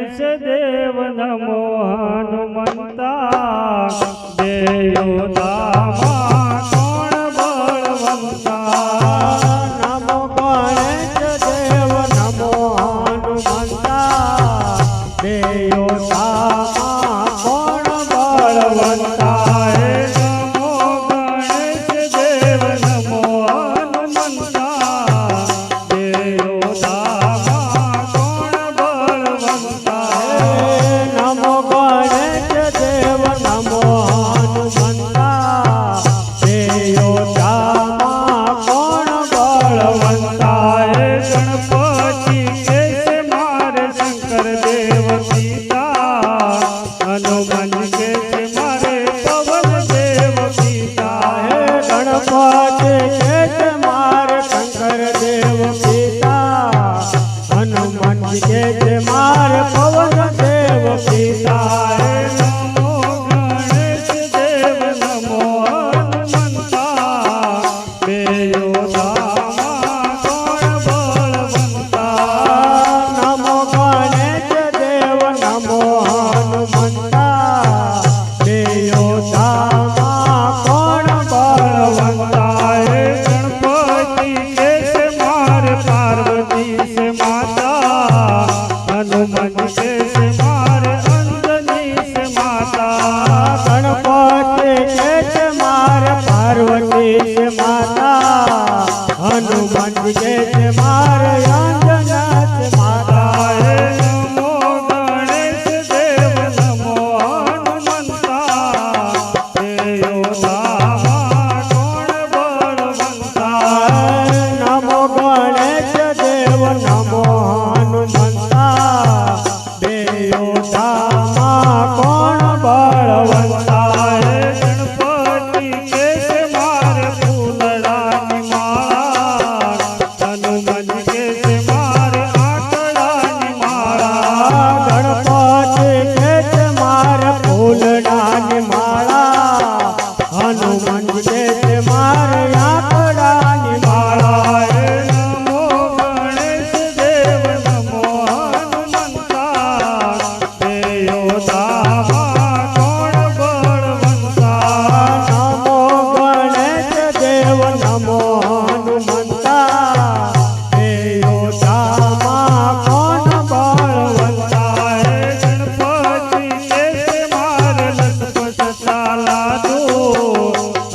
ગણેશ દેવ નમો હનુમંતા દેયો દામા કોણ બળવંતા નમો ગણેશ દેવ નમો હનુમંતા દેયો દામા કોણ બળવંતા નમો ગણેશ દેવ નમો હનુમંતા દેયો દામા કોણ બળવંતા નમો ગણેશ દેવ નમો હનુમંતા દેયો દામા કોણ બળવંતા ગણપતિ કેસ મારે શંકર દેવ પિતા હનુમાન કેસ મારે પવન દેવ પિતા ગણપતિ કેસ મારે શંકર દેવ પિતા હનુમાન કેસ મારે પવન દેવ પિતા નમો ગણેશ દેવ નમો હનુમંતા દેયો દામા કોણ બળવંતા નમો ગણેશ દેવ નમો હનુમંતા દેયો દામા કોણ બળવંતા ગણપતિ કેસ મારે પાર્વતી સે માતા હનુમાન કેસ મારે અંજની સે માતા ગણપતિ કેસ મારે પાર્વતી છે માતા હનુમાન કેસ મારે અંજના છે માતા નમો ગણેશ દેવ નમો હનુમંતા દેયો દામા કોણ બળવંતા નમો ગણેશ દેવ નમો હનુમંતા દેયો દામા કોણ બળવંતા ગણપતિ કેસ મારે ફૂલડાની માળા હનુમાન કેસ મારે આંકડાની માળા ગણપતિ કેસ મારે ફૂલડાની માળા હનુમાન કેસ મારે આંકડાની માળા નમો ગણેશ દેવ નમો હનુમંતા દેયો દામા કોણ બળવંતા નમો ગણેશ દેવ નમો હનુમંતા દેયો દામા કોણ બળવંતા ગણપતિ કેસ મારે લખપત ચાલાદો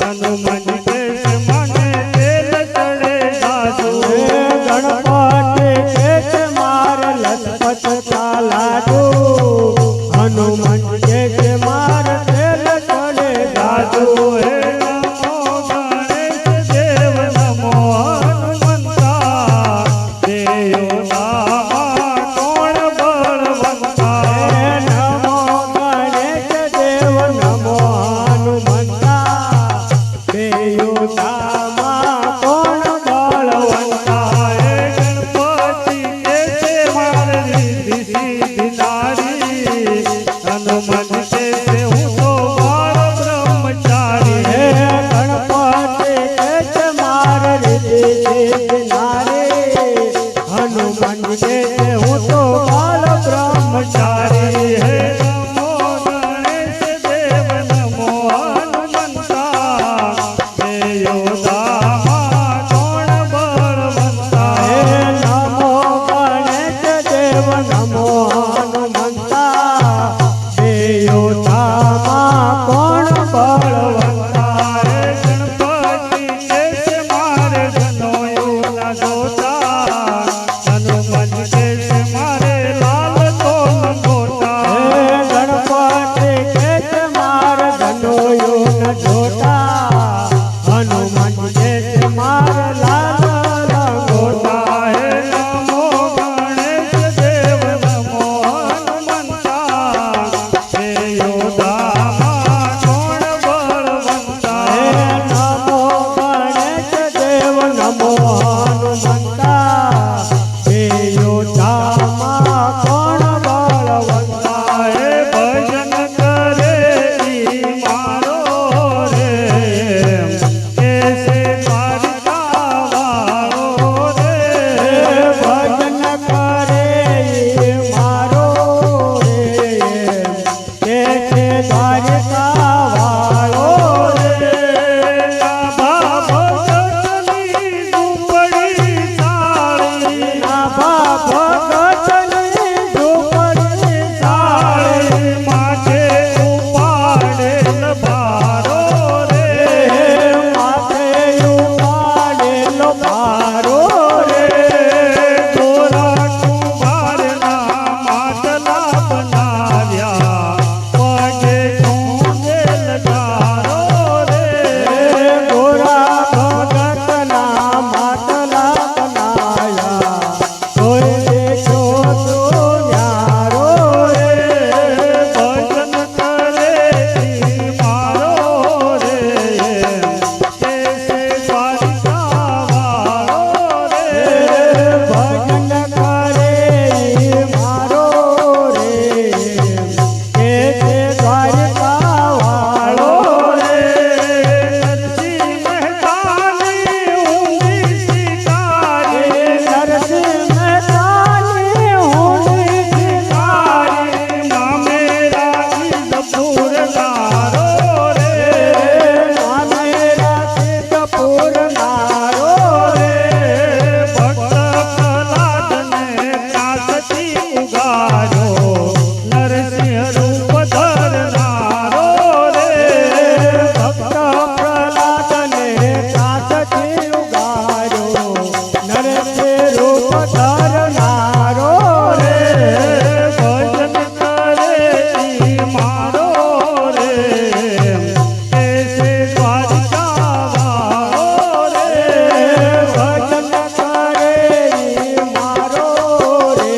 હનુમાન કેસ મને તેલ ચડે દાદો ગણપતિ કેસ મારે લખપત ચાલાદો હનુમાન કેસ મારે તેલ ચડે દાદો નમો ગણેશ દેવ નમો હનુમંતા દેયો દામા કોણ બળવંતા નમો ગણેશ દેવ નમો હનુમંતા દેયો દામા કોણ બળવંતા ગણપતિ કેસે મારે રીધિ સિદ્ધિ નારી હનુમાન કેસે હું તો બાળ બ્રહ્મચારી ગણપતિ કેસ મારે રીતિ સિદ્ધિ નારી હનુમાન કેસ હું તો બાલ બ્રહ્મચારી નમો ગણેશ દેવ નમો હનુમંતા દેયો દામા કોણ બળવંતા નમો ગણેશ દેવ નમો હનુમંતા દેયો ઉગાર્યો નરસિંહ રૂપ ધરનારો રે ભક્ત પ્રહલાદને ત્રાસથી ઉગાર્યો નરસિંહ રૂપ ધરનારો રે ભજન કરે ઈ મારો રે કેસે દ્વારકા વાળો રે ભજન કરે ઈ મારો રે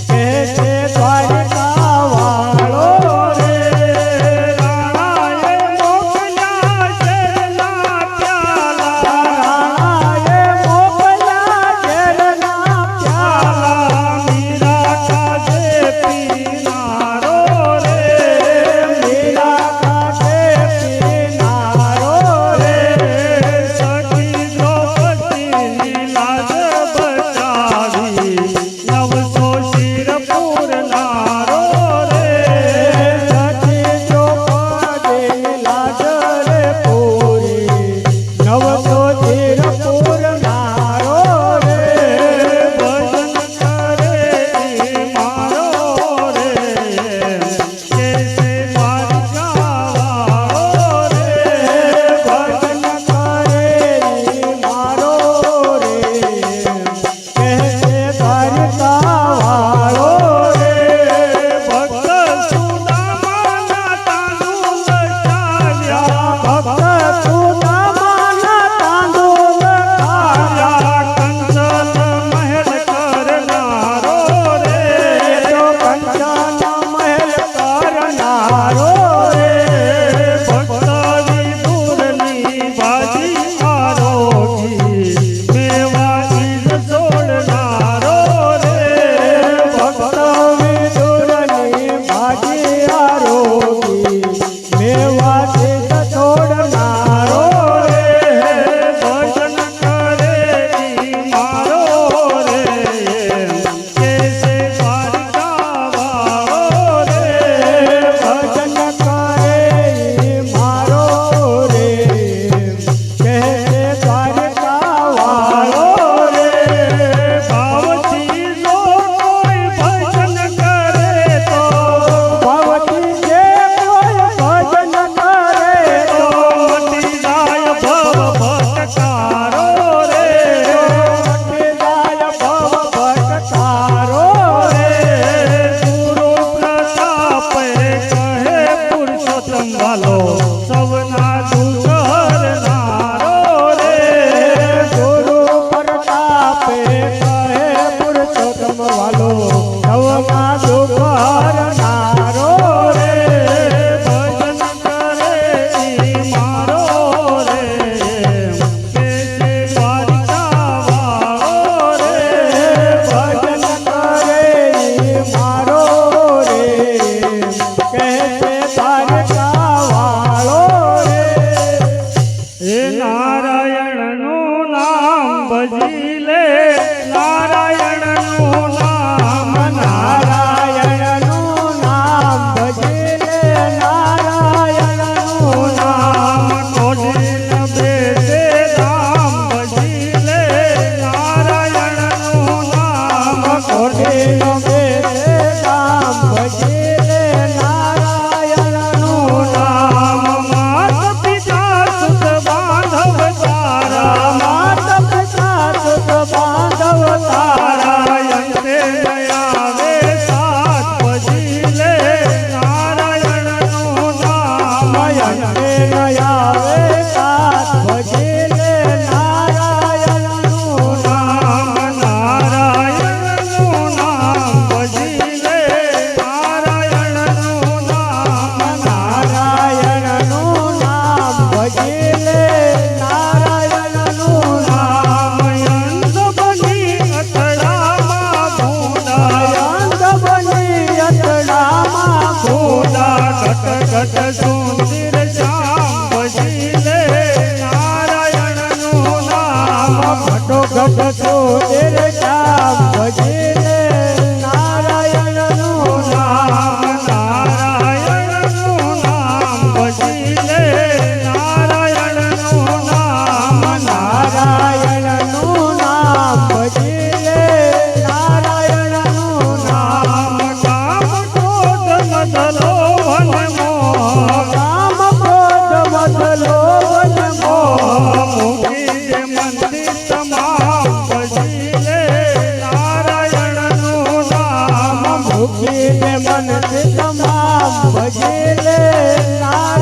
કહેશે દ્વારકા વાળો રે રાણાએ મોકલ્યા શેરના પ્યાલા રાણાએ મોકલ્યા ઝેરના પ્યાલા મીરા કાજે પીનારો રે મીરા કાઢે પીનારો રે સખી દ્રૌપદીની લાજ બચાવી નવસો શિર પૂરનારો રે સખી ચોપડે લાજ રે પૂરી નવસો ધીર પૂરનારો રે ભજન કરે ઈ મારો રે કેસે દ્વારકા વાળો રે ભજન કરે ઈ મારો રે કહેશે દ્વારકા વાળો રે ભક્ત સુદામાના તાંડુલ ચાલ્યા ભક્ત સુદામાના તાંડુલ ખાયા કંચન મહેલ કરનારો રે તો કંચન મહેલ કરનારો રે ભક્ત વિદુરની બાજી આરોગી મેવા ઈજ જોડનારો રે ભક્ત વિદુરની ભાજી આરોગી મેવાથી છોડનારો રે ભજન કરે ઈ મારો રે કેસે દ્વારકા વાળો રે ભજન કરે ઈ મારો રે કહેશે દ્વારકા વાળો રે ભાવથી જો કોઈ ભજન કરે તો ભવતી જે કોઈ ભજન કરે તો તો મટી જાય ભવ ભટકારો રે મટીદાય ભવ ભટકારો રે ગુરુ પ્રતાપે કહે પુરુષોત્તમ વાલો સવના દુઃખ હરનારો રે ગુરુ પ્રતાપે કહે પુરુષોત્તમ વાલો નવના દુઃખ હરનારો રે ભજન કરે ઈ મારો રે કેસે દ્વારકા વાળો રે ભજન કરે ઈ મારો રે કહેશે દ્વારકા વાળો રે હે નારાયણનું નામ ભજી લે નારાયણનું નામ નારાયણનું નામ ભજીને નારાયણનું નામ કોઢીન બેસે રામ ભજી લે નારાયણનું નામ કોઢીનો બેસે નામ ભજીને નારાયણનું નામ માત પિતા સુત બાંધવ તારા માત પિતા સુત બાંધવ તારા નારાયણ તે આવે સાત ભજી લે નારાયણનું નામ મયંકે નયાવે સાત ભજીને નારાયણનું નામ નારાયણનું નામ ભજી લે નારાયણનું નામ નારાયણનું નામ ભજીને નારાયણનું નામ અંધ બની અથડામાં ભૂંડા અંધ બની અથડામાં ભૂંડા ઘટ ઘટ સુંદર શ્યામ ભજી લે નારાયણનું નામ ઘટો ઘટ સોદેર શ્યામ ભજીને નારાયણનું નામ નારાયણનું નામ ભજી લે નારાયણનું નામ નારાયણનું નામ ભજીને નારાયણનું નામ મૂકીને મનથી તમામ ભજે લે નામ